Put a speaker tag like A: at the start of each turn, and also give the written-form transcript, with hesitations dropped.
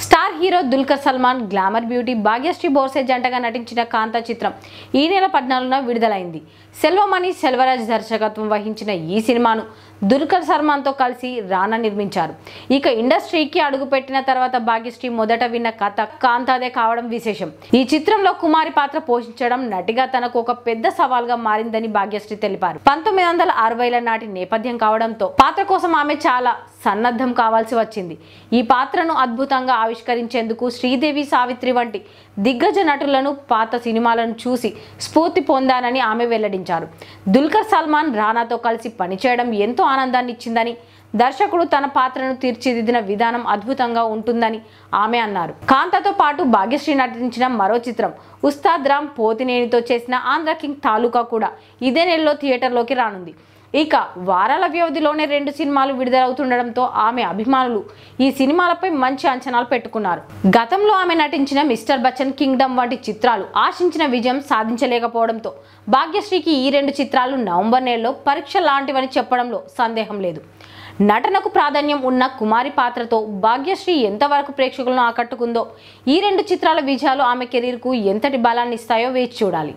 A: Star hero Dulquer Salmaan, glamour beauty Bhagyashri Borse జంటగా నటించిన కాంతా చిత్రం ఈ నెల 14న విడుదలైంది. సెల్వమణి సెల్వరాజ్ దర్శకత్వం వహించిన ఈ సినిమాను దుల్కర్ సల్మాన్తో కలిసి రానా నిర్మించారు. ఇక ఇండస్ట్రీకి అడుగుపెట్టిన తర్వాత భాగ్యశ్రీ మొదట విన్న కథ కాంతాదే కావడం విశేషం. ఈ చిత్రంలో కుమారి పాత్ర పోషించడం నటిగా తనకు ఒక పెద్ద సవాల్గా మారిందని భాగ్యశ్రీ తెలిపారు. 1960ల నాటి నేపథ్యం కావడంతో పాత్ర కోసం ఆమె చాలా సన్నద్ధం కావాల్సి వచ్చింది. ఈ పాత్రను అద్భుతంగా ఆవిష్కరించేందుకు శ్రీదేవి, సావిత్రి వంటి దిగ్గజ నటులను పాత సినిమాలను చూసి స్ఫూర్తి పొందానని ఆమె వెల్లడించారు. దుల్కర్ సల్మాన్, రానాతో కలిసి పనిచేయడం ఎంతో ఆనందాన్ని ఇచ్చిందని, దర్శకుడు తన పాత్రను తీర్చిదిద్దిన విధానం అద్భుతంగా ఉంటుందని ఆమె అన్నారు. కాంతాతో పాటు భాగ్యశ్రీ నటించిన మరో చిత్రం ఉస్తాద్ రామ్ పోతినేనితో చేసిన ఆంధ్ర కింగ్ తాలూకా కూడా ఇదే నెలలో థియేటర్లోకి రానుంది. ఇక వారాల వ్యవధిలోనే 2 సినిమాలు విడుదలవుతుండడంతో ఆమె అభిమానులు ఈ సినిమాలపై మంచి అంచనాలు పెట్టుకున్నారు. గతంలో ఆమె నటించిన మిస్టర్ బచ్చన్, కింగ్డమ్ వంటి చిత్రాలు ఆశించిన విజయం సాధించలేకపోవడంతో భాగ్యశ్రీకి ఈ 2 చిత్రాలు నవంబర్ నెలలో పరీక్ష లాంటివని చెప్పడంలో సందేహం లేదు. నటనకు ప్రాధాన్యం ఉన్న కుమారి పాత్రతో భాగ్యశ్రీ ఎంతవరకు ప్రేక్షకులను ఆకట్టుకుందో, ఈ 2 చిత్రాల విజయాలు ఆమె కెరీర్కు ఎంతటి బలాన్ని ఇస్తాయో వేచి చూడాలి.